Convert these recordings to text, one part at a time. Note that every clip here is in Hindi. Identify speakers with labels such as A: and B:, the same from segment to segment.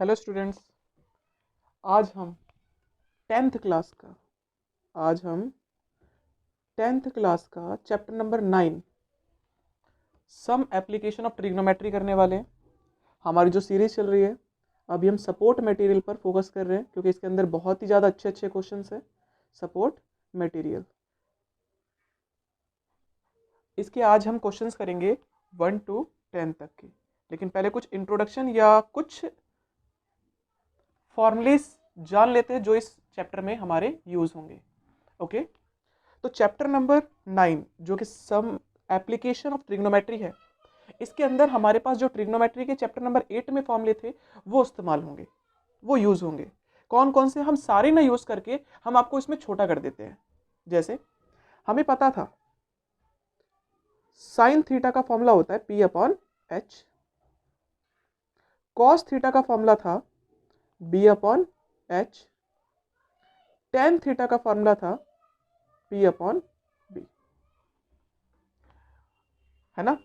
A: Hello students. आज हम टेंथ क्लास का आज हम टेंथ क्लास का chapter number 9 some application of trigonometry करने वाले हैं। हमारी जो सीरीज चल रही है अभी हम सपोर्ट मटेरियल पर फोकस कर रहे हैं क्योंकि इसके अंदर बहुत ही ज़्यादा अच्छे अच्छे क्वेश्चंस हैं। सपोर्ट मटेरियल, इसके आज हम क्वेश्चंस करेंगे 1 to 10 तक के। लेकिन पहले कुछ इंट्रोडक्शन या कुछ फॉर्मूलेस जान लेते हैं जो इस चैप्टर में हमारे यूज होंगे। ओके, तो चैप्टर नंबर 9 जो कि सम एप्लीकेशन ऑफ ट्रिग्नोमेट्री है, इसके अंदर हमारे पास जो ट्रिग्नोमेट्री के चैप्टर नंबर 8 में फॉर्मूले थे वो इस्तेमाल होंगे, वो यूज होंगे। कौन कौन से, हम सारे ना यूज करके हम आपको इसमें छोटा कर देते हैं। जैसे हमें पता था साइन थीटा का फॉर्मूला होता है P/H, कॉस थीटा का फॉर्मूला था B/H, टेन थीटा का फॉर्मूला था P/B, है ना।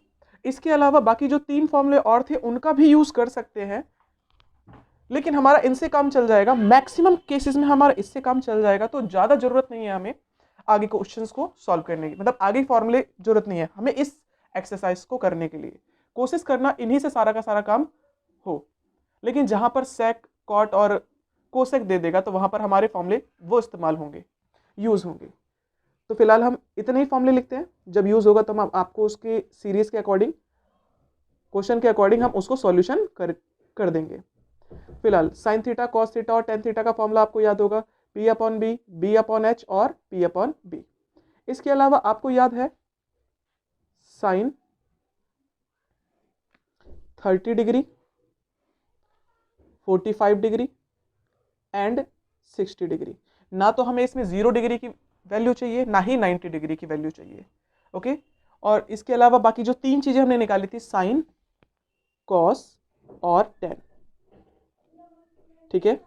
A: इसके अलावा बाकी जो 3 फॉर्मूले और थे उनका भी यूज कर सकते हैं, लेकिन हमारा इनसे काम चल जाएगा। मैक्सिमम केसेस में हमारा इससे काम चल जाएगा, तो ज्यादा जरूरत नहीं है हमें आगे क्वेश्चंस को सॉल्व करने की, मतलब आगे फॉर्मूले जरूरत नहीं है हमें इस एक्सरसाइज को करने के लिए। कोशिश करना इन्हीं से सारा का सारा काम हो, लेकिन जहां पर सेक, कॉट और कोसेक दे देगा तो वहां पर हमारे फॉर्मूले वो इस्तेमाल होंगे, यूज होंगे। तो फिलहाल हम इतने ही फॉर्मूले लिखते हैं, जब यूज होगा तो हम आपको उसके सीरीज के अकॉर्डिंग, क्वेश्चन के अकॉर्डिंग हम उसको सॉल्यूशन कर देंगे। फिलहाल साइन थीटा, कॉस थीटा और टेन थीटा का फॉर्मूला आपको याद होगा P/B, B/H और P/B। इसके अलावा आपको याद है sine 30 degree, 45 degree and 60 degree. ना तो हमें इसमें 0 डिग्री की वैल्यू चाहिए, ना ही 90 डिग्री की वैल्यू चाहिए। ओके, और इसके अलावा बाकी जो 3 चीजें हमने निकाली थी, साइन, कॉस और टेन, ठीक है,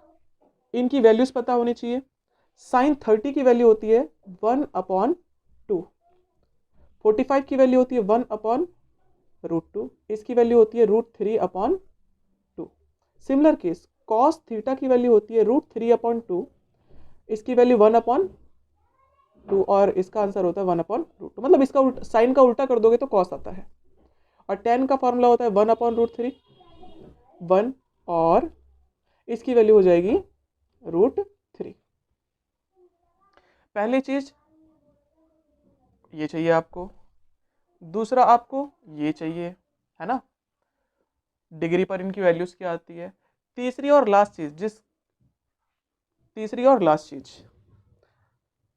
A: इनकी वैल्यूज पता होनी चाहिए। साइन 30 की वैल्यू होती है 1/2, 45 की वैल्यू होती है 1/√2, इसकी वैल्यू होती है √3/2। सिमिलर केस कॉस थीटा की वैल्यू होती है √3/2, इसकी वैल्यू 1/2 और इसका आंसर होता है 1/√2। मतलब इसका साइन का उल्टा कर दोगे तो कॉस आता है। और टेन का फॉर्मूला होता है 1/√3, 1 और इसकी वैल्यू हो जाएगी √3। पहली चीज ये चाहिए आपको, दूसरा आपको ये चाहिए, है ना, डिग्री पर इनकी वैल्यूज क्या आती है। तीसरी और लास्ट चीज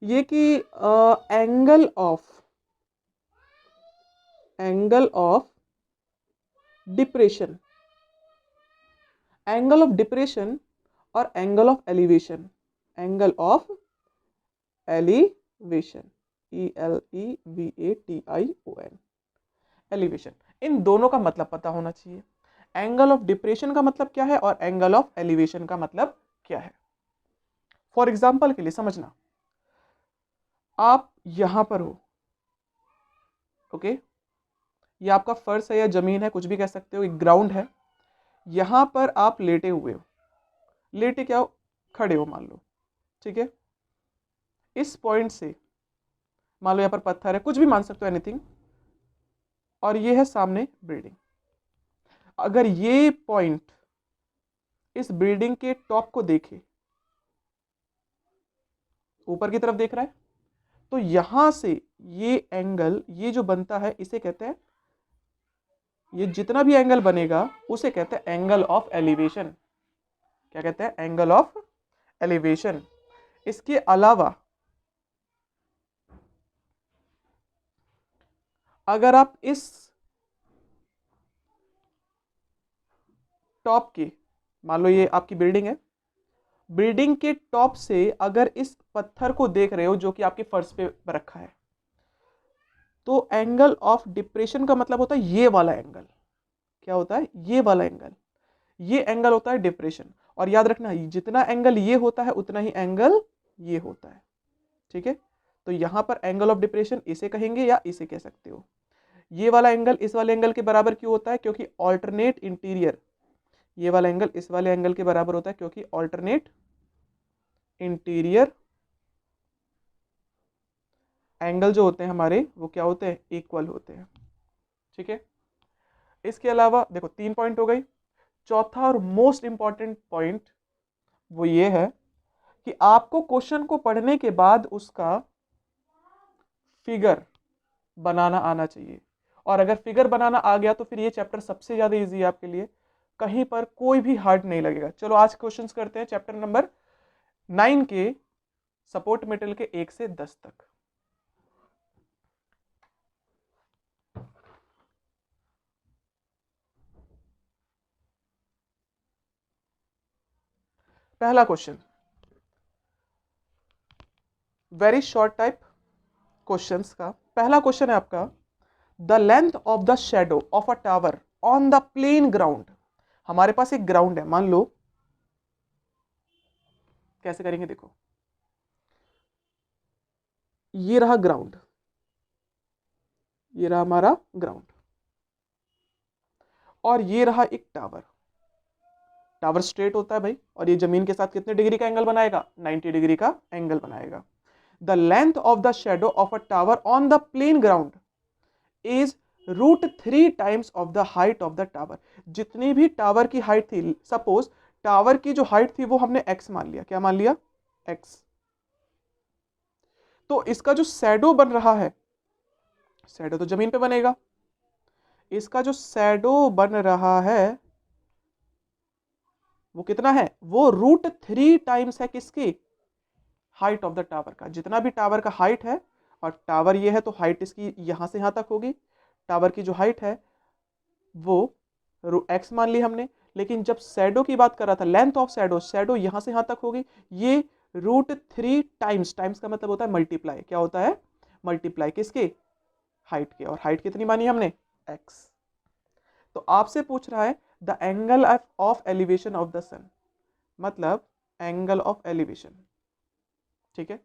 A: ये कि angle of depression, angle of depression और angle of elevation, angle of elevation, ELEVATION, elevation, इन दोनों का मतलब पता होना चाहिए। एंगल ऑफ डिप्रेशन का मतलब क्या है और एंगल ऑफ एलिवेशन का मतलब क्या है। फॉर एग्जाम्पल के लिए समझना, आप यहां पर हो, ओके, ये आपका फर्श है या जमीन है, कुछ भी कह सकते हो, एक ग्राउंड है। यहां पर आप लेटे हुए हो, लेटे क्या हो, खड़े हो मान लो, ठीक है। इस पॉइंट से मान लो यहाँ पर पत्थर है, कुछ भी मान सकते हो, एनीथिंग, और ये है सामने बिल्डिंग। अगर ये पॉइंट इस बिल्डिंग के टॉप को देखे, ऊपर की तरफ देख रहा है, तो यहां से ये एंगल, ये जो बनता है इसे कहते हैं, ये जितना भी एंगल बनेगा उसे कहते हैं एंगल ऑफ एलिवेशन। क्या कहते हैं? Angle of elevation. इसके अलावा अगर आप इस टॉप के, मान लो ये आपकी बिल्डिंग है, बिल्डिंग के टॉप से अगर इस पत्थर को देख रहे हो जो कि आपके फर्श पे रखा है, तो एंगल ऑफ डिप्रेशन का मतलब होता है ये वाला एंगल। क्या होता है? ये वाला एंगल, ये एंगल होता है डिप्रेशन। और याद रखना, जितना एंगल ये होता है उतना ही एंगल ये होता है, ठीक है। तो यहां पर एंगल ऑफ डिप्रेशन इसे कहेंगे या इसे कह सकते हो। ये वाला एंगल इस वाले एंगल के बराबर क्यों होता है? क्योंकि ऑल्टरनेट इंटीरियर ये वाला एंगल इस वाले एंगल के बराबर होता है, क्योंकि ऑल्टरनेट इंटीरियर एंगल जो होते हैं हमारे वो क्या होते हैं, इक्वल होते हैं। ठीक है, इसके अलावा देखो 3 पॉइंट हो गई। चौथा और मोस्ट इंपॉर्टेंट पॉइंट वो ये है कि आपको क्वेश्चन को पढ़ने के बाद उसका फिगर बनाना आना चाहिए। और अगर फिगर बनाना आ गया तो फिर ये चैप्टर सबसे ज्यादा इजी है आपके लिए, कहीं पर कोई भी हार्ड नहीं लगेगा। चलो आज क्वेश्चंस करते हैं चैप्टर नंबर 9 के सपोर्ट मेटेरियल के 1 से 10 तक। पहला question, very short type questions का पहला क्वेश्चन है आपका, the length of the shadow of a tower on the plane ground. हमारे पास एक ग्राउंड है, मान लो, कैसे करेंगे देखो, ये रहा ग्राउंड, ये रहा हमारा ग्राउंड, और ये रहा एक टावर। टावर स्ट्रेट होता है भाई, और ये जमीन के साथ कितने डिग्री का एंगल बनाएगा, 90 डिग्री का एंगल बनाएगा। The length of the shadow of a tower on the plane ground is √3 times of the height of the tower. जितनी भी टावर की हाइट थी, सपोज टावर की जो हाइट थी वो हमने x मान लिया, क्या मान लिया, x। तो इसका जो शैडो बन रहा है, शैडो तो जमीन पे बनेगा, इसका जो शैडो बन रहा है वो कितना है, वो √3 टाइम्स है किसकी, हाइट ऑफ द टावर का। जितना भी टावर का हाइट है, और टावर ये है तो हाइट इसकी यहां से यहां तक होगी, टावर की जो हाइट है वो x मान ली हमने। लेकिन जब शैडो की बात कर रहा था, लेंथ ऑफ शैडो, शैडो यहां से यहां तक होगी, ये √3 टाइम्स, टाइम्स का मतलब होता है मल्टीप्लाई, क्या होता है, मल्टीप्लाई किसके, हाइट के। और हाइट कितनी मानी हमने, x। तो आपसे पूछ रहा है the angle of elevation of the sun, मतलब एंगल ऑफ एलिवेशन। ठीक है,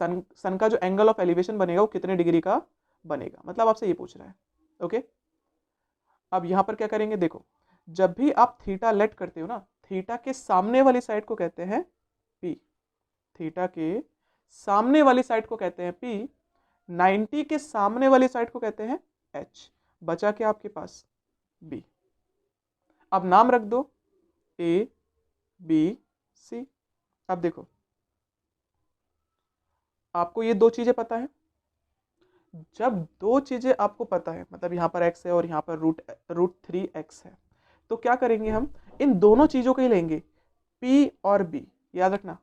A: सन का जो एंगल ऑफ एलिवेशन बनेगा वो कितने डिग्री का बनेगा, मतलब आपसे ये पूछ रहा है। ओके, अब यहां पर क्या करेंगे देखो, जब भी आप थीटा लेट करते हो ना, थीटा के सामने वाली साइड को कहते हैं P, थीटा के सामने वाली साइड को कहते हैं P, 90 के सामने वाली साइड को कहते हैं H। बचा क्या आपके पास, B। अब नाम रख दो A B C। अब देखो, आपको ये दो चीजें पता है, जब दो चीजें आपको पता है, मतलब यहां पर x है और यहां पर √3x है, तो क्या करेंगे हम, इन दोनों चीजों को ही लेंगे, p और b। याद रखना,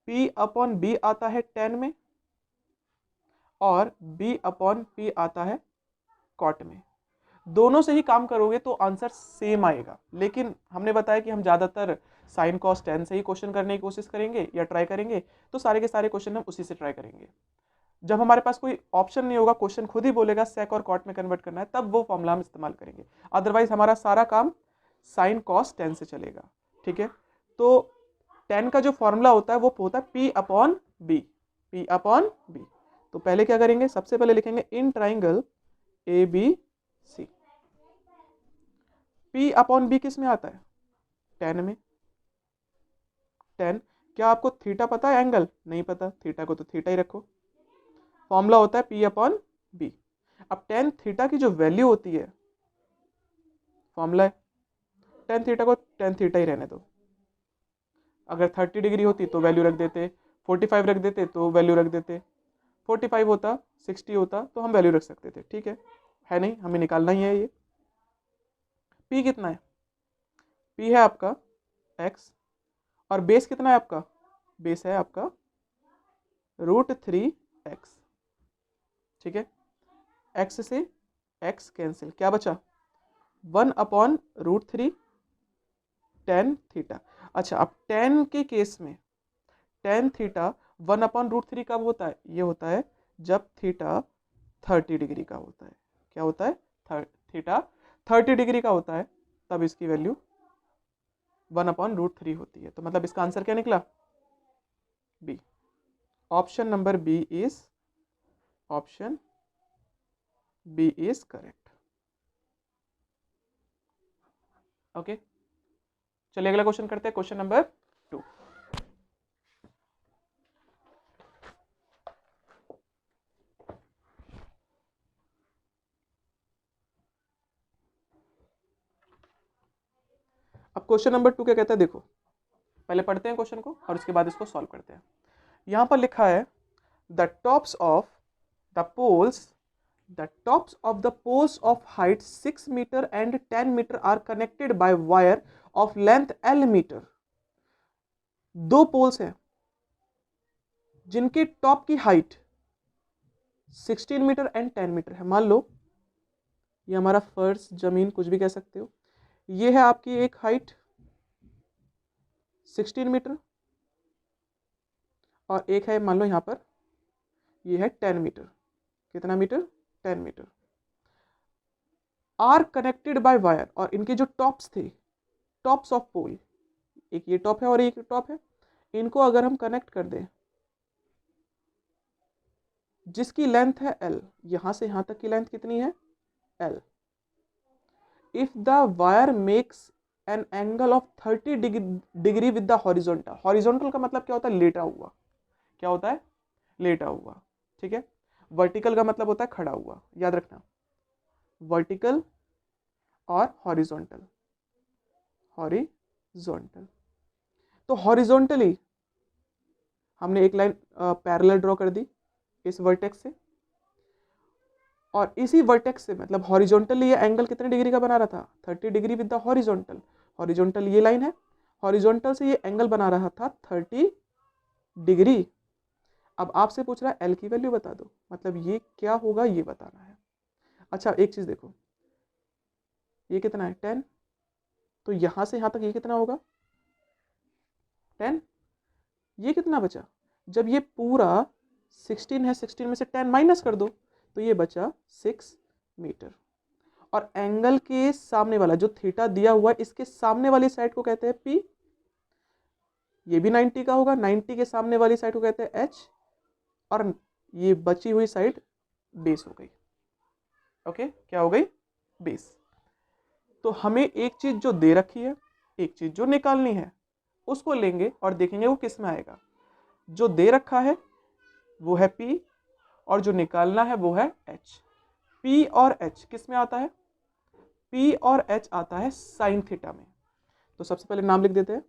A: p अपॉन b आता है tan में, और b अपॉन p आता है cot में। दोनों से ही काम करोगे तो आंसर सेम आएगा, लेकिन हमने बताया कि हम ज्यादातर साइन कॉस tan से ही क्वेश्चन करने की कोशिश करेंगे या ट्राई करेंगे, तो सारे के सारे क्वेश्चन हम उसी से ट्राई करेंगे। जब हमारे पास कोई ऑप्शन नहीं होगा, क्वेश्चन खुद ही बोलेगा सेक और कॉट में कन्वर्ट करना है, तब वो फॉर्मूला हम इस्तेमाल करेंगे। अदरवाइज हमारा सारा काम साइन कॉस tan से चलेगा। ठीक है, तो tan का जो फॉर्मूला होता है वो होता है P upon B, P upon B। तो पहले क्या करेंगे, सबसे पहले लिखेंगे in triangle ABC, P upon B किस में आता है, tan में। tan, क्या आपको थीटा पता है, एंगल नहीं पता, थीटा को तो थीटा ही रखो। फॉर्मूला होता है P अपॉन B। अब tan थीटा की जो वैल्यू होती है, फॉर्मूला है, tan थीटा को tan थीटा ही रहने दो। अगर 30 डिग्री होती तो वैल्यू रख देते, 45 रख देते तो वैल्यू रख देते, 45 होता, 60 होता तो हम वैल्यू रख सकते थे। ठीक है नहीं, हमें निकालना ही है ये। P कितना है, P है आपका x, और बेस कितना है आपका, बेस है आपका √3x। ठीक है, x से x कैंसिल, क्या बचा, 1 अपॉन √3 tan थीटा। अच्छा, अब tan के केस में tan थीटा 1 अपॉन √3 कब होता है, ये होता है जब थीटा 30 डिग्री का होता है। क्या होता है, थीटा 30 डिग्री का होता है, तब इसकी वैल्यू 1 अपॉन √3 होती है। तो मतलब इसका आंसर क्या निकला, B. Option number B is, option B is correct. Okay, चलिए अगला क्वेश्चन करते हैं, क्वेश्चन नंबर 2। अब क्वेश्चन नंबर 2 क्या कहता है, देखो पहले पढ़ते हैं क्वेश्चन को और उसके बाद इसको सॉल्व करते हैं। यहां पर लिखा है the tops of the poles the poles of height 6 meter and 10 meter are connected by wire of length L meter। दो पोल्स हैं जिनके टॉप की हाइट 16 मीटर एंड 10 मीटर है। मान लो ये हमारा फर्श, जमीन, कुछ भी कह सकते हो। ये है आपकी एक हाइट 16 मीटर और एक है मान लो यहां पर ये है 10 मीटर। कितना metre? 10 metre. Are connected by wire, और इनके जो टॉप्स थे, टॉप्स ऑफ पोल, एक ये टॉप है और एक टॉप है, इनको अगर हम कनेक्ट कर दें, जिसकी लेंथ है L, यहां से यहां तक की लेंथ कितनी है? L। If the wire makes an angle of 30 degree with the horizontal. Horizontal का मतलब क्या होता है? लेटा हुआ। क्या होता है? लेटा हुआ, ठीक है। वर्टिकल का मतलब होता है खड़ा हुआ, याद रखना, वर्टिकल और हॉरिजॉन्टल। हॉरिजॉन्टल तो हॉरिजॉन्टली हमने एक लाइन पैरेलल ड्रॉ कर दी इस वर्टेक्स से, और इसी वर्टेक्स से मतलब हॉरिजॉन्टली ये एंगल कितने डिग्री का बना रहा था? 30 degree with the horizontal. Horizontal ये लाइन है, हॉरिजॉन्टल से ये एंगल बना रहा था 30 डिग्री। अब आपसे पूछ रहा है एल की वैल्यू बता दो, मतलब ये क्या होगा ये बताना है। अच्छा एक चीज देखो, ये कितना है? 10। तो यहां से यहां तक ये कितना होगा? 10। ये कितना बचा? जब ये पूरा 16 है, 16 में से 10 माइनस कर दो तो ये बचा 6 मीटर। और एंगल के सामने वाला जो थीटा दिया हुआ है, इसके सामने वाली साइड को कहते हैं पी। ये भी 90 का होगा, 90 के सामने वाली साइड को कहते हैं एच, और ये बची हुई साइड बेस हो गई। ओके, क्या हो गई? बेस। तो हमें एक चीज जो दे रखी है, एक चीज जो निकालनी है, उसको लेंगे और देखेंगे वो किस में आएगा। जो दे रखा है वो है P और जो निकालना है वो है H। P और H किस में आता है? P और H आता है साइन थीटा में। तो सबसे पहले नाम लिख देते हैं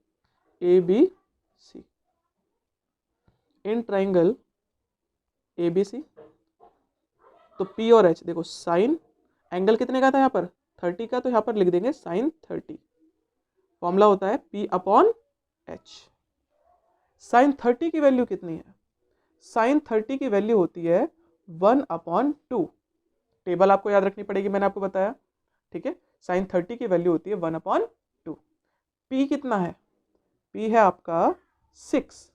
A: ABC। इन ट्राइंगल ABC तो P और H देखो, साइन एंगल कितने का था यहाँ पर? 30 का, तो यहाँ पर लिख देंगे साइन 30। फॉर्मूला होता है P अपॉन H। साइन 30 की वैल्यू कितनी है? साइन 30 की वैल्यू होती है 1/2। टेबल आपको याद रखनी पड़ेगी, मैंने आपको बताया, ठीक है। साइन 30 की वैल्यू होती है 1/2। P कितना है? P है आपका 6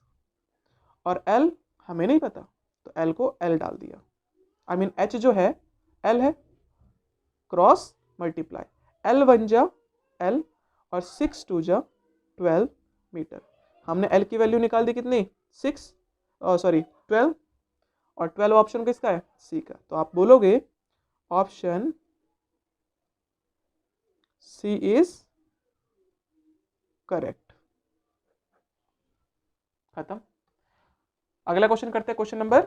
A: और L हमें नहीं पता, तो L को L डाल दिया। आई मीन H जो है L है, क्रॉस मल्टीप्लाई, L 1 जा L और 6 2 जा 12 मीटर। हमने L की वैल्यू निकाल दी कितनी? 6 12, और 12 ऑप्शन किसका है? सी का। तो आप बोलोगे ऑप्शन सी इज करेक्ट। खत्म। अगला क्वेश्चन करते हैं, क्वेश्चन नंबर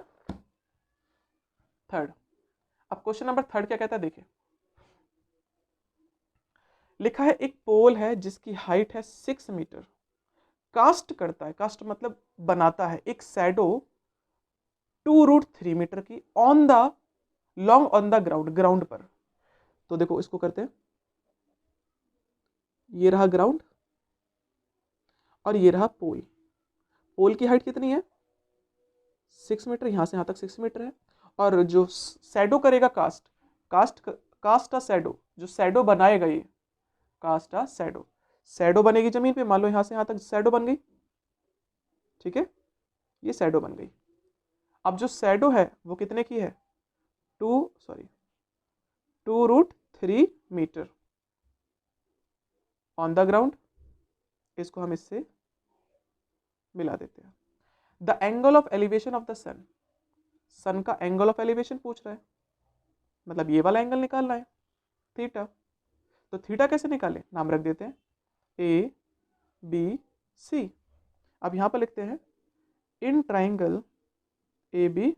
A: 3। अब क्वेश्चन नंबर 3 क्या कहता है, देखिए लिखा है एक पोल है जिसकी हाइट है 6 मीटर, कास्ट करता है, कास्ट मतलब बनाता है, एक शैडो 2√3 मीटर की on the long on the ground, ground पर। तो देखो इसको करते हैं, ये रहा ग्राउंड और ये रहा पोल। पोल की हाइट कितनी है? 6 मीटर, यहां से यहां तक 6 मीटर है। और जो शैडो करेगा कास्ट अ शैडो, जो शैडो बनाएगा ये कास्ट अ शैडो, शैडो बनेगी जमीन पे। मान लो यहां से यहां तक शैडो बन गई, ठीक है, ये शैडो बन गई। अब जो शैडो है वो कितने की है? 2√3 मीटर ऑन द ग्राउंड। इसको हम इससे मिला देते हैं। The angle of elevation of the sun, sun का एंगल ऑफ एलिवेशन पूछ रहा है, मतलब ये वाला एंगल निकालना है, थीटा। तो थीटा कैसे निकाले? नाम रख देते हैं A बी सी। अब यहाँ पर लिखते हैं इन ट्राइंगल ए बी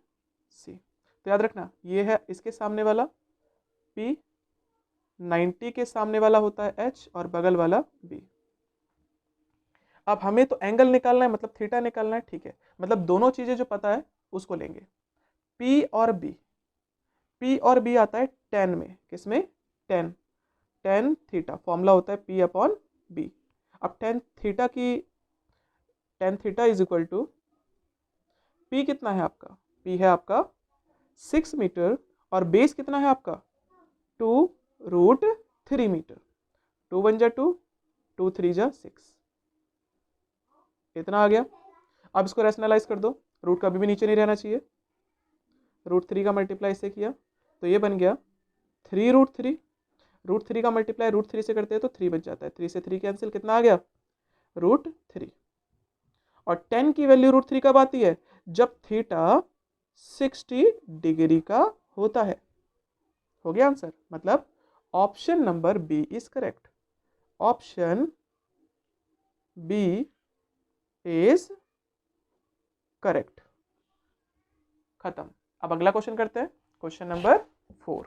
A: सी। तो याद रखना ये है इसके सामने वाला P, 90 के सामने वाला होता है H और बगल वाला B। अब हमें तो एंगल निकालना है, मतलब थीटा निकालना है, ठीक है। मतलब दोनों चीजें जो पता है उसको लेंगे। P और B, P और B आता है tan में, किसमें? tan थीटा, फॉर्मूला होता है P अपॉन B। अब tan theta is equal to P कितना है आपका? P है आपका 6 मीटर और बेस कितना है आपका? 2√3 मीटर। 2 1 जा 2, 2 3 जा 6, इतना आ गया। अब इसको रैशनलाइज कर दो, रूट कभी भी नीचे नहीं रहना चाहिए। √3 का मल्टीप्लाई इससे किया तो ये बन गया 3√3। √3 का मल्टीप्लाई √3 से करते हैं तो 3 बच जाता है, 3 से 3 कैंसिल, कितना आ गया? √3। और 10 की वैल्यू √3 कब आती है? जब थीटा 60 डिग्री का होता है। हो गया आंसर, मतलब option number B is correct. Option B is correct. खत्म। अब अगला क्वेश्चन करते हैं, क्वेश्चन नंबर 4।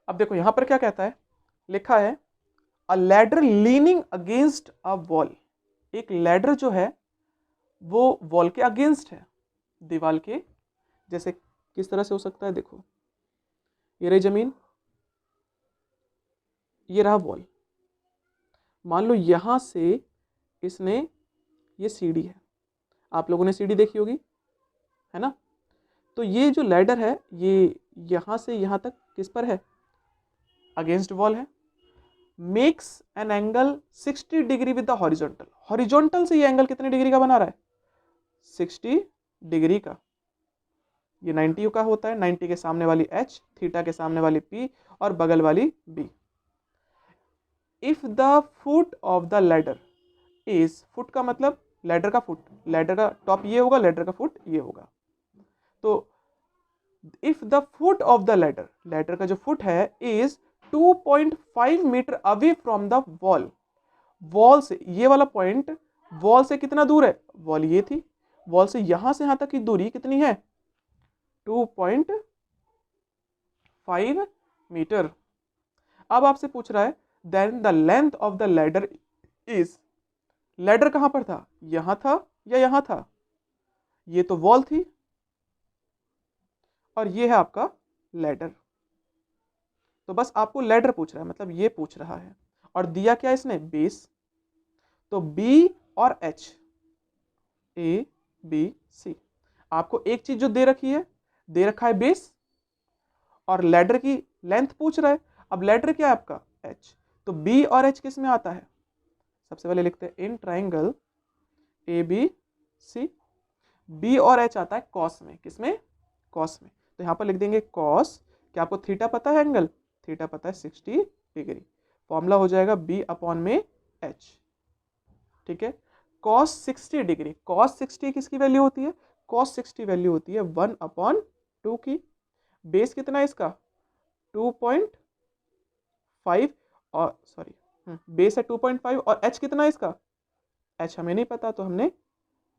A: अब देखो यहां पर क्या कहता है, लिखा है अ ladder leaning against a wall. एक लैडर जो है वो वॉल के अगेंस्ट है, दीवार के। जैसे किस तरह से हो सकता है, देखो ये रही जमीन, ये रहा वॉल। मान लो यहां से इसने, ये सीढ़ी है, आप लोगों ने सीढ़ी देखी होगी, है ना? तो ये जो लैडर है ये यहां से यहां तक किस पर है? अगेंस्ट वॉल है। Makes an angle 60 degree with the horizontal. Horizontal से ये एंगल कितने डिग्री का बना रहा है? 60 डिग्री का। ये 90 का होता है, 90 के सामने वाली H, थीटा के सामने वाली P और बगल वाली B। If the foot of the ladder is, foot का मतलब लैडर का फुट, लैडर का टॉप ये होगा, लैडर का फुट ये होगा। तो if the foot of the ladder, ladder का जो फुट है is 2.5 metre away from the wall. Wall से ये वाला पॉइंट, वॉल से कितना दूर है? वॉल ये थी, वॉल से यहां से यहां तक की दूरी कितनी है? 2.5 मीटर। अब आपसे पूछ रहा है then the length of the ladder is, ladder कहां पर था? यहां था या यहां था? ये तो वॉल थी और ये है आपका लैडर। तो बस आपको लैडर पूछ रहा है, मतलब ये पूछ रहा है। और दिया क्या इसने? बेस। तो B और H, A B C, आपको एक चीज जो दे रखी है, दे रखा है बेस, और लैडर की लेंथ पूछ रहा है। अब लैडर क्या है आपका? H। तो B और H किस में आता है? सबसे पहले लिखते हैं in triangle A B C. B और H आता है कॉस में, किसमें? कॉस में। तो यहां पर लिख देंगे कॉस, क्या आपको थीटा पता है? एंगल थीटा पता है 60 डिग्री। फॉर्मूला हो जाएगा B अपॉन में H, ठीक है। कॉस 60 डिग्री, कॉस 60 किसकी वैल्यू होती है? कॉस 60 वैल्यू होती है 1/2 की। बेस कितना है इसका? 2.5, और सॉरी बेस है 2.5, और H कितना है इसका? H हमें नहीं पता तो हमने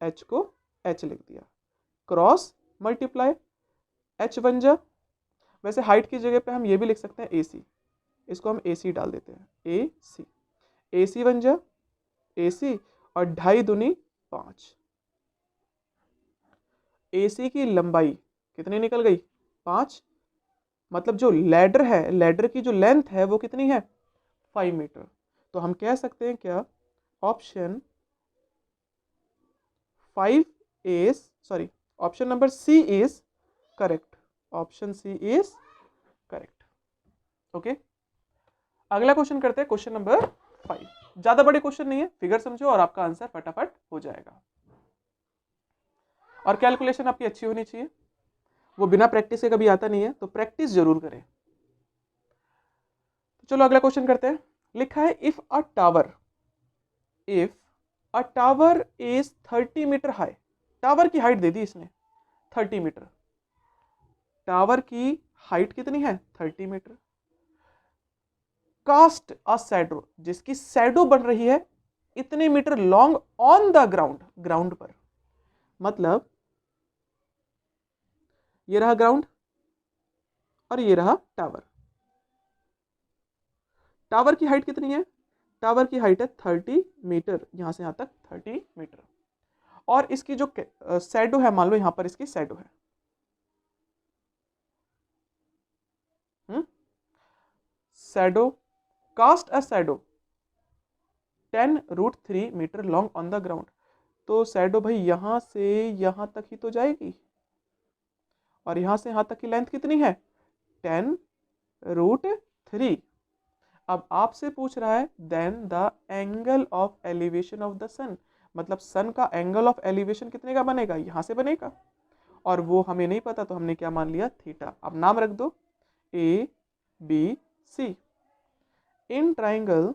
A: H को H लिख दिया। क्रॉस मल्टीप्लाई, H बन जा। वैसे हाइट की जगह पे हम ये भी लिख सकते हैं AC, इसको हम AC डाल देते हैं, AC। AC बन जा AC, और 2.5 दूनी 5। AC की लंबाई कितनी निकल गई? 5। मतलब जो लैडर है, लैडर की जो लेंथ है वो कितनी है? 5 मीटर। तो हम कह सकते हैं क्या? Option 5 is, sorry, option number C is correct. Option C is correct. Okay, अगला क्वेश्चन करते हैं, क्वेश्चन नंबर 5। ज्यादा बड़े क्वेश्चन नहीं है, फिगर समझो और आपका आंसर फटाफट हो जाएगा। और कैलकुलेशन आपकी अच्छी होनी चाहिए, वो बिना प्रैक्टिस के कभी आता नहीं है, तो प्रैक्टिस जरूर करें। तो चलो अगला क्वेश्चन करते हैं। लिखा है if a tower, if a tower is 30 metre high, tower की हाइट दे दी इसने 30 मीटर, टावर की हाइट कितनी है 30 मीटर। कास्ट अ शैडो, जिसकी शैडो बन रही है इतने metre long on the ground, ground पर, मतलब ये रहा ग्राउंड और ये रहा टावर। टावर की हाइट कितनी है, टावर की हाइट है 30 मीटर, यहां से यहां तक 30 मीटर, और इसकी जो शैडो है, मान लो यहां पर इसकी शैडो है, shadow, cast a shadow 10√3 metre long on the ground, तो शैडो भाई यहां से यहां तक ही तो जाएगी, और यहां से यहां तक की लेंथ कितनी है 10√3। अब आपसे पूछ रहा है then the angle of elevation of the sun, मतलब सन का एंगल ऑफ एलिवेशन कितने का बनेगा, यहां से बनेगा, और वो हमें नहीं पता, तो हमने क्या मान लिया थीटा। अब नाम रख दो A B C, in triangle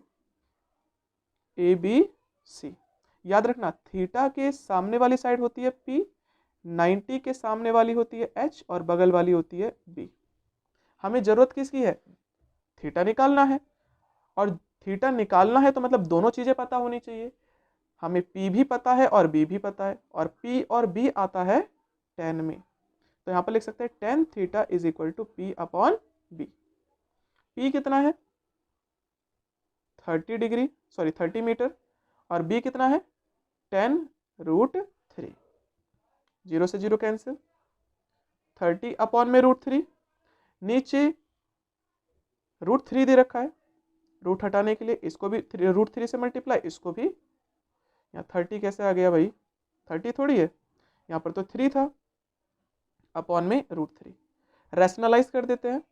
A: A B C, याद रखना थीटा के सामने वाली साइड होती है पी, 90 के सामने वाली होती है एच, और बगल वाली होती है बी। हमें जरूरत किसकी है, थीटा निकालना है, और थीटा निकालना है तो मतलब दोनों चीजें पता होनी चाहिए, हमें पी भी पता है और बी भी पता है, और पी और बी आता है टेन में, तो यहां पर लिख सकते हैं tan theta is equal to P upon B. P कितना है 30 डिग्री, सॉरी 30 मीटर, और बी कितना है 10√3, जीरो से जीरो कैंसिल, 30 अपॉन में √3, नीचे √3 दे रखा है, रूट हटाने के लिए इसको भी √3 से मल्टीप्लाई, इसको भी, यहाँ 30 कैसे आ गया भाई, 30 थोड़ी है, यहाँ पर तो 3 था, अपॉन में √3, रैशनलाइज कर देते हैं,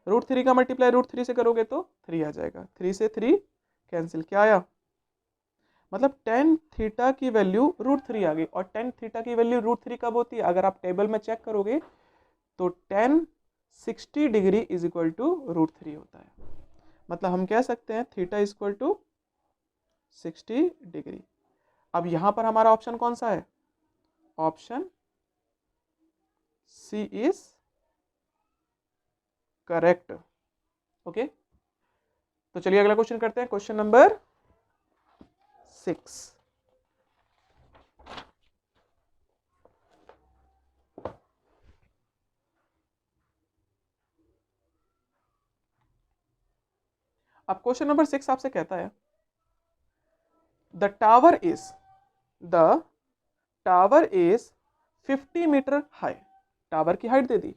A: √3 का मल्टीप्लाई √3 से करोगे तो 3 आ जाएगा, 3 से 3 कैंसिल, क्या आया, मतलब टेन थीटा की वैल्यू √3 आ गई, और टेन थीटा की वैल्यू √3 कब होती है, अगर आप टेबल में चेक करोगे तो 1060 डिग्री इज इक्वल टू √3 होता है, मतलब हम कह सकते हैं theta is equal to 60 degree. अब यहां पर हमारा ऑप्शन कौन सा है, option C is correct. Okay, तो चलिए अगला क्वेश्चन करते हैं, क्वेश्चन नंबर 6। अब क्वेश्चन नंबर 6 आपसे कहता है the tower is 50 metre high, tower की हाइट दे दी,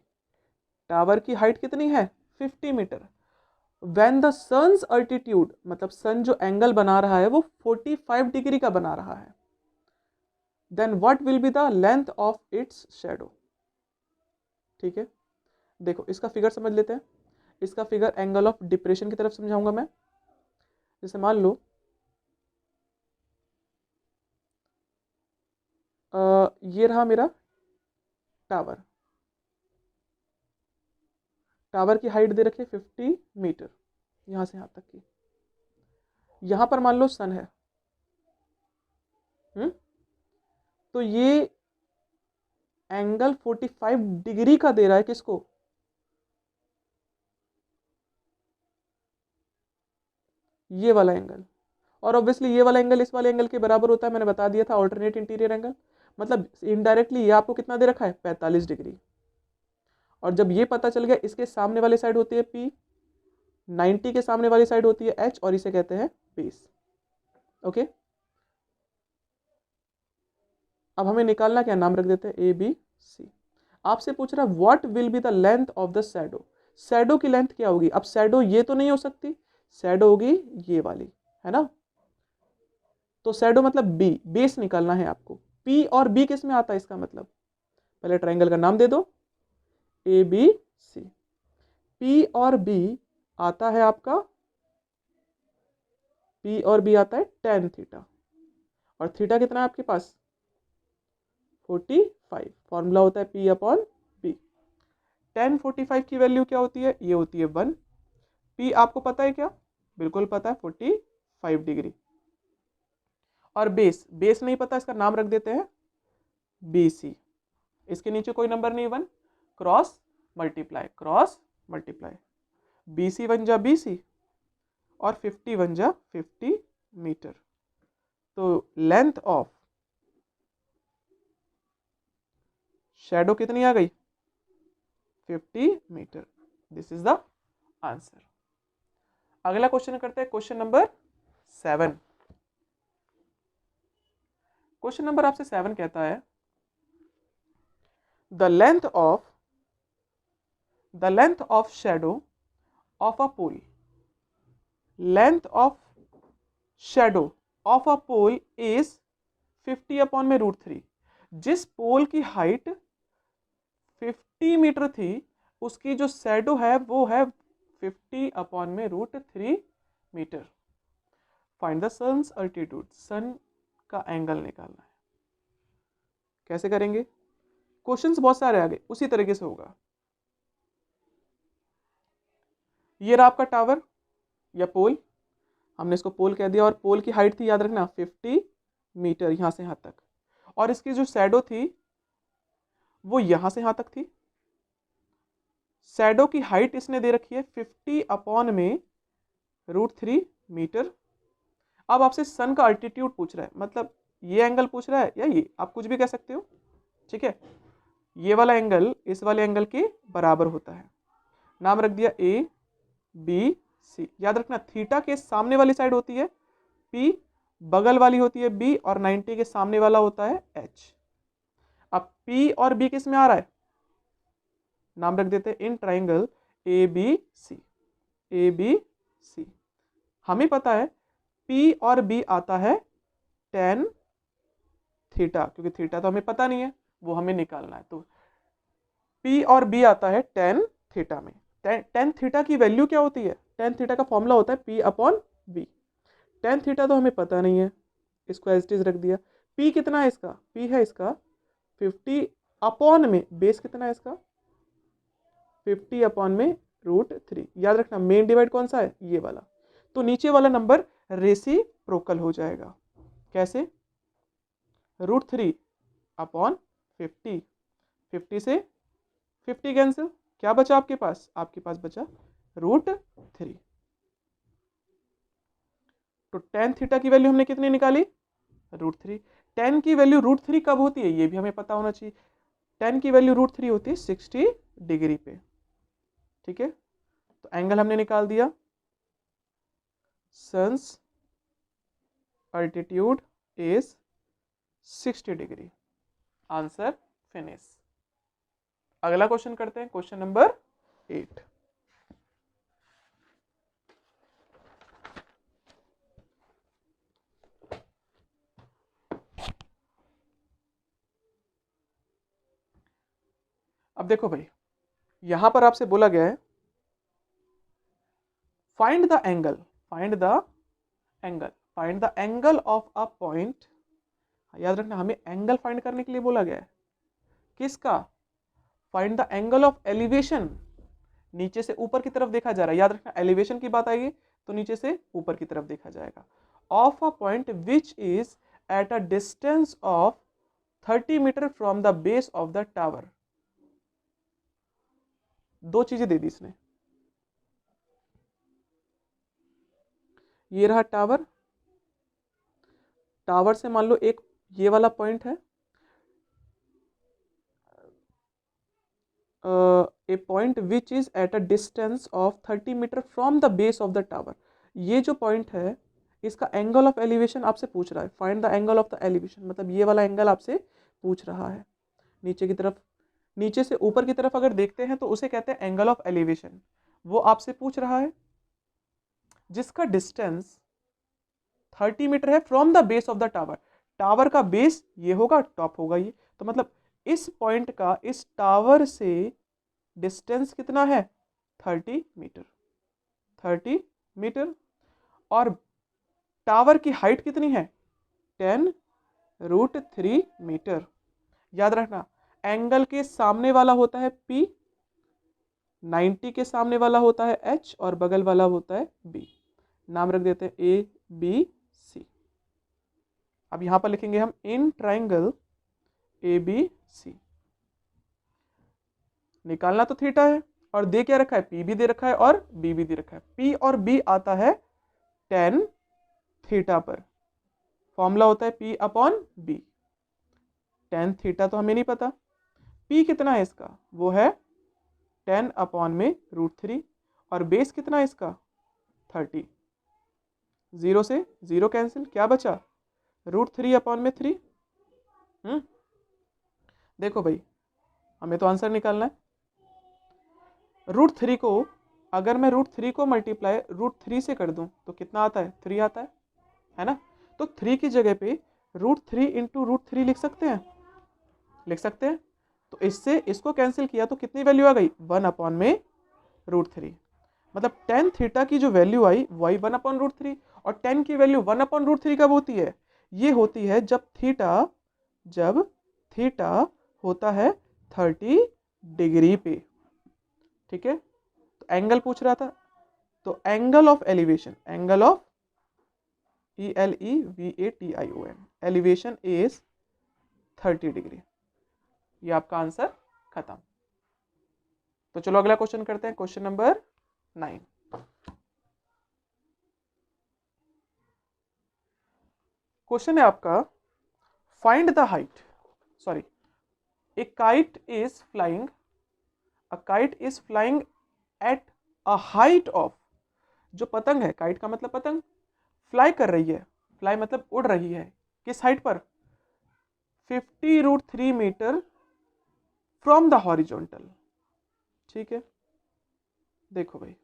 A: टावर की हाइट कितनी है 50 metre, when the sun's altitude, मतलब सन जो एंगल बना रहा है वो 45 डिग्री का बना रहा है, then what will be the length of its shadow. ठीक है, देखो इसका फिगर समझ लेते हैं, इसका फिगर एंगल ऑफ डिप्रेशन की तरफ समझाऊंगा मैं। जैसे मान लो ये रहा मेरा टावर, टावर की हाइट दे रखी है 50 मीटर, यहां से यहां तक की, यहां पर मान लो सन है, तो ये एंगल 45 डिग्री का दे रहा है, किसको, ये वाला एंगल, और ऑब्वियसली ये वाला एंगल इस वाले एंगल के बराबर होता है, मैंने बता दिया था, ऑल्टरनेट इंटीरियर एंगल, मतलब इनडायरेक्टली ये आपको कितना दे रखा है 45 डिग्री, और जब ये पता चल गया, इसके सामने वाली साइड होती है P, 90 के सामने वाली साइड होती है H, और इसे कहते हैं बेस। ओके, अब हमें निकालना क्या, नाम रख देते हैं ए बी सी। आपसे पूछ रहा है what will be the length of the shadow, shadow की लेंथ क्या होगी, अब शैडो ये तो नहीं हो सकती, शैडो होगी ये वाली, है ना, तो शैडो मतलब बी, बेस निकालना है आपको, पी और बी किस में आता है, इसका मतलब पहले ट्राइंगल का नाम दे दो ए बी सी, पी और बी आता है आपका, पी और बी आता है टेन थीटा, और थीटा कितना है आपके पास 45, फॉर्मूला होता है पी अपॉन बी, 1045 की वैल्यू क्या होती है, ये होती है 1, पी आपको पता है क्या, बिल्कुल पता है 45 डिग्री। और बेस, बेस नहीं पता, इसका नाम रख देते हैं BC। इसके नीचे कोई नंबर नहीं 1, cross multiply, cross multiply, BC 1 जा BC और 50 1 जा 50 मीटर। तो लेंथ ऑफ शैडो कितनी आ गई? 50 metre. This is the answer. अगला क्वेश्चन करते हैं, क्वेश्चन नंबर 7। क्वेश्चन नंबर आपसे 7 कहता है the length of shadow of a pole, length of shadow of a pole is 50/√3। जिस पोल की हाइट 50 मीटर थी, उसकी जो शैडो है वो है 50/√3 metre. Find the sun's altitude, sun का एंगल निकालना है। कैसे करेंगे? क्वेश्चंस बहुत सारे आ गए, उसी तरीके से होगा। ये रहा आपका टावर या पोल, हमने इसको पोल कह दिया, और पोल की हाइट थी, याद रखना 50 मीटर यहां से यहां तक, और इसकी जो शैडो थी वो यहां से यहां तक थी। शैडो की हाइट इसने दे रखी है 50/√3 मीटर। अब आपसे सन का अल्टीट्यूड पूछ रहा है, मतलब ये एंगल पूछ रहा है या ये, आप कुछ भी कह सकते हो, ठीक है। ये वाला एंगल इस वाले एंगल के बराबर होता है, नाम रख दिया ABC। याद रखना थीटा के सामने वाली साइड होती है P, बगल वाली होती है B, और 90 के सामने वाला होता है H। अब P और B किस में आ रहा है? नाम रख देते हैं इन ट्राइंगल ABC। ABC हमें पता है P और B आता है tan थीटा, क्योंकि थीटा तो हमें पता नहीं है, वो हमें निकालना है। तो P और B आता है tan थीटा में। tan थीटा की वैल्यू क्या होती है? tan थीटा का फॉर्मूला होता है P/B। tan थीटा तो हमें पता नहीं है, इसको एज इट इज रख दिया। P कितना है इसका? P है इसका 50/में बेस कितना है इसका? 50/√3। याद रखना मेन डिवाइड कौन सा है? ये वाला। तो नीचे वाला नंबर रेसिप्रोकल हो जाएगा। कैसे? √3/50, 50 से 50 कैंसिल, क्या बचा आपके पास? आपके पास बचा √3। तो tan थीटा की वैल्यू हमने कितनी निकाली? √3। tan की वैल्यू √3 कब होती है ये भी हमें पता होना चाहिए। tan की वैल्यू √3 होती है 60 डिग्री पे, ठीक है। तो एंगल हमने निकाल दिया, sun's altitude is 60 degree. Answer finish. अगला क्वेश्चन करते हैं, क्वेश्चन नंबर 8। अब देखो भाई, यहां पर आपसे बोला गया है find the angle, find the angle, find the angle of a point. याद रखना हमें एंगल फाइंड करने के लिए बोला गया है। किसका? Find the angle of elevation. नीचे से ऊपर की तरफ देखा जा रहा है, याद रखना एलिवेशन की बात आएगी तो नीचे से ऊपर की तरफ देखा जाएगा। Of a point which is at a distance of 30 metre from the base of the tower. दो चीजें दे दी इसने, ये रहा टावर, टावर से मान लो एक ये वाला पॉइंट है, a point which is at a distance of 30 metre from the base of the tower. ये जो पॉइंट है इसका एंगल ऑफ एलिवेशन आपसे पूछ रहा है। Find the angle of the elevation, मतलब ये वाला एंगल आपसे पूछ रहा है। नीचे की तरफ, नीचे से ऊपर की तरफ अगर देखते हैं तो उसे कहते हैं एंगल ऑफ एलिवेशन। वो आपसे पूछ रहा है जिसका डिस्टेंस 30 मीटर है from the base of the tower. Tower का बेस ये होगा, टॉप होगा ये, तो मतलब इस पॉइंट का इस टावर से डिस्टेंस कितना है? 30 मीटर, 30 मीटर। और टावर की हाइट कितनी है? 10√3 मीटर। याद रखना एंगल के सामने वाला होता है P, 90 के सामने वाला होता है H, और बगल वाला होता है B। नाम रख देते हैं ए बी सी। अब यहां पर लिखेंगे हम इन ट्राइंगल ए बी सी। निकालना तो थीटा है और दे क्या रखा है, पी भी दे रखा है और बी भी दे रखा है। पी और बी आता है टेन थीटा पर। फॉर्मूला होता है P upon B. Tan theta तो हमें नहीं पता, पी कितना है इसका, वो है 10 अपॉन में √3 और बेस कितना है इसका 30। 0 से 0 कैंसिल, क्या बचा √3 अपॉन में 3। देखो भाई हमें तो आंसर निकालना है। √3 को अगर मैं √3 को मल्टीप्लाई √3 से कर दूं तो कितना आता है, 3 आता है ना। तो 3 की जगह पे √3 इंटू √3 लिख सकते हैं, लिख सकते हैं। तो इससे इसको कैंसिल किया तो कितनी वैल्यू आ गई, 1 अपॉन में √3। मतलब टेन थीटा की जो वैल्यू आई वही 1 अपॉन √3। और टेन की वैल्यू 1 अपॉन √3 कब होती है, ये होती है जब थीटा होता है 30 डिग्री पे। ठीक है, तो एंगल पूछ रहा था, तो angle of elevation, angle of ELEVATION, elevation is 30 degree. ये आपका आंसर खत्म। तो चलो अगला क्वेश्चन करते हैं, क्वेश्चन नंबर 9। क्वेश्चन है आपका find the height, sorry, A kite is flying, a kite is flying at a height of, जो पतंग है, काइट का मतलब पतंग, फ्लाई कर रही है, फ्लाई मतलब उड़ रही है, किस हाइट पर, 50√3 मीटर फ्रॉम द हॉरिजॉन्टल। ठीक है, देखो भाई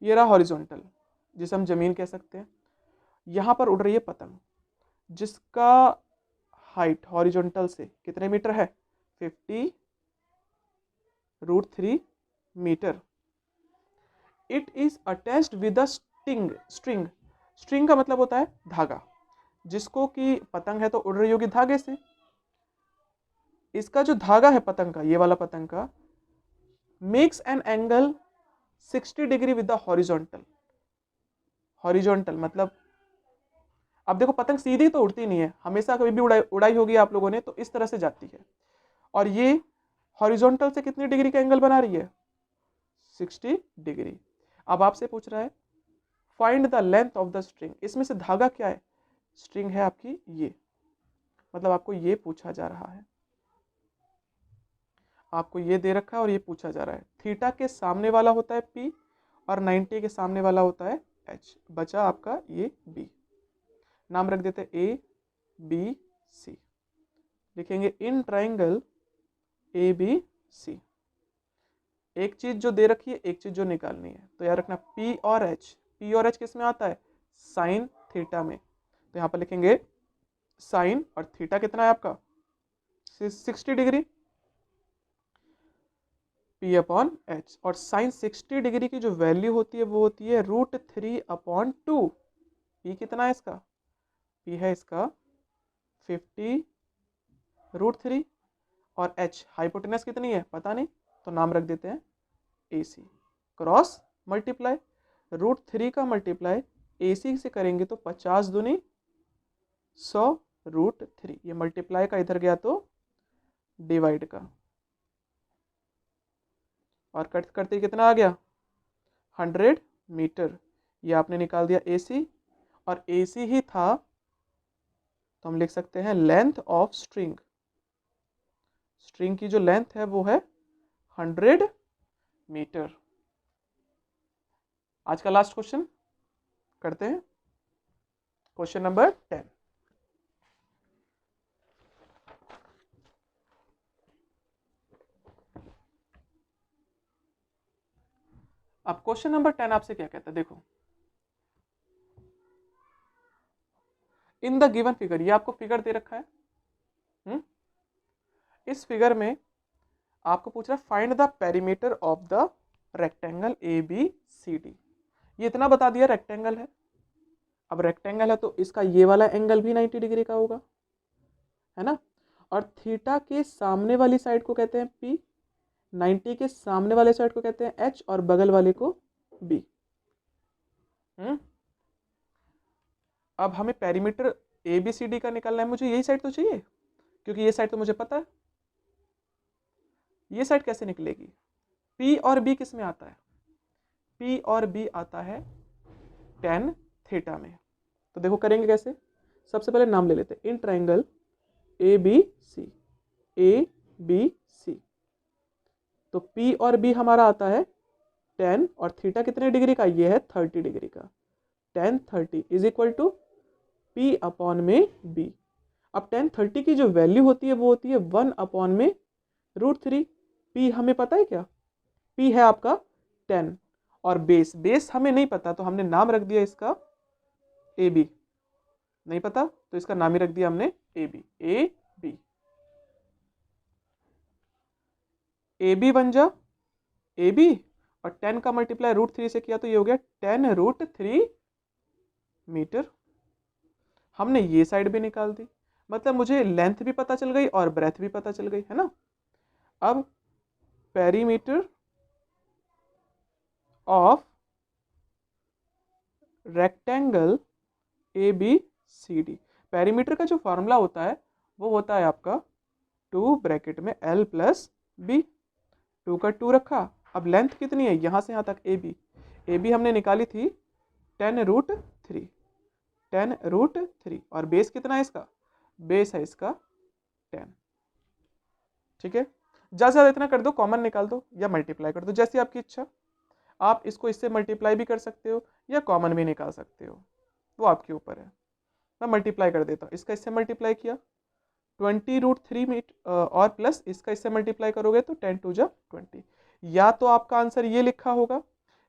A: ये रहा हॉरिजॉन्टल, जिसे हम जमीन कह सकते हैं। यहां पर उड़ रही है पतंग जिसका हाइट हॉरिजॉन्टल से कितने मीटर है, 50√3 metre. It is attached with a string, string का मतलब होता है धागा, जिसको कि पतंग है तो उड़ रही होगी धागे से। इसका जो धागा है पतंग का, ये वाला पतंग का, makes an angle 60 degree with the horizontal. Horizontal मतलब, अब देखो पतंग सीधी तो उड़ती नहीं है, हमेशा कभी भी उड़ाई होगी आप लोगों ने तो इस तरह से जाती है, और ये हॉरिजॉन्टल से कितनी डिग्री का एंगल बना रही है, 60 डिग्री। अब आपसे पूछ रहा है find the length of the string, इसमें से धागा क्या है, स्ट्रिंग है आपकी ये, मतलब आपको ये पूछा जा रहा है, आपको ये दे रखा है और ये पूछा जा रहा है। थीटा के सामने वाला होता है P और 90 के सामने वाला होता है H। बचा आपका ये B। नाम रख देते A B C। लिखेंगे in triangle A B C। एक चीज जो दे रखी है, एक चीज जो निकालनी है, तो याद रखना P और H, P और H किस में आता है, साइन थीटा में। तो यहां पर लिखेंगे साइन, और थीटा कितना है आपका 60 डिग्री, P अपॉन H। और साइन 60 डिग्री की जो वैल्यू होती है वो होती है √3 अपॉन 2। P कितना है इसका, P है इसका 50√3 और H हाइपोटेनस कितनी है पता नहीं, तो नाम रख देते हैं AC। क्रॉस मल्टीप्लाई, √3 का मल्टीप्लाई AC से करेंगे तो 50 दूनी 100√3, ये मल्टीप्लाई का इधर गया तो डिवाइड का, और कट करते कितना आ गया 100 मीटर। ये आपने निकाल दिया AC, और AC ही था तो हम लिख सकते हैं लेंथ ऑफ स्ट्रिंग, स्ट्रिंग की जो लेंथ है वो है 100 मीटर। आज का लास्ट क्वेश्चन करते हैं, क्वेश्चन नंबर 10। अब क्वेश्चन नंबर 10 आपसे क्या कहता है, देखो इन द गिवन फिगर, ये आपको फिगर दे रखा है। इस फिगर में आपको पूछ रहा है find the perimeter of the rectangle ABCD। ये इतना बता दिया रेक्टेंगल है, अब रेक्टेंगल है तो इसका ये वाला एंगल भी 90 डिग्री का होगा, है ना। और थीटा के सामने वाली साइड को कहते हैं P, 90 के सामने वाले साइड को कहते हैं H, और बगल वाले को B। अब हमें पेरीमीटर ABCD का निकालना है, मुझे यही साइड तो चाहिए, क्योंकि ये साइड तो मुझे पता है। ये साइड कैसे निकलेगी? P और B किस में आता है? P और B आता है tan थीटा में। तो देखो करेंगे कैसे, सबसे पहले नाम ले लेते हैं, इन ट्राइंगल ABC, ABC, तो P और B हमारा आता है tan, और थीटा कितने डिग्री का? ये है 30 डिग्री का। tan 30 is equal to P upon में B। अब tan 30 की जो वैल्यू होती है वो होती है 1 अपॉन में √3। P हमें पता है क्या? P है आपका 10, और बेस हमें नहीं पता, तो हमने नाम रख दिया इसका AB। नहीं पता तो इसका नाम ही रख दिया हमने AB। AB बन जा AB, और 10 का मल्टीप्लाई √3 से किया तो ये हो गया 10√3 मीटर। हमने ये साइड भी निकाल दी, मतलब मुझे लेंथ भी पता चल गई और ब्रेथ भी पता चल गई, है ना। अब perimeter of rectangle ABCD, perimeter का जो फॉर्मूला होता है वो होता है आपका 2 ब्रैकेट में L प्लस B। 2 का 2 रखा। अब लेंथ कितनी है यहाँ से यहाँ तक AB हमने निकाली थी 10√3, 10√3, और बेस कितना है इसका? बेस है इसका 10। ठीक है, ज़्यादा से ज़्यादा इतना कर दो, कॉमन निकाल दो या मल्टीप्लाई कर दो, जैसी आपकी इच्छा। आप इसको इससे मल्टीप्लाई भी कर सकते हो या कॉमन भी निकाल सकते हो, वो आपके ऊपर है। मैं मल्टीप्लाई कर देता हूँ, इसका इससे मल्टीप्लाई किया 20√3 मीटर, और प्लस इसका इससे मल्टीप्लाई करोगे तो 10 2 जा 20। या तो आपका आंसर ये लिखा होगा,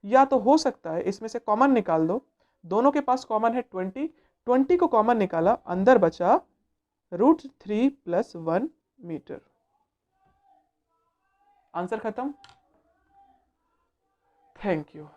A: या तो हो सकता है इसमें से कॉमन निकाल दो। दोनों के पास कॉमन है 20, 20 को कॉमन निकाला, अंदर बचा √3 + 1 मीटर। आंसर खत्म। Thank you.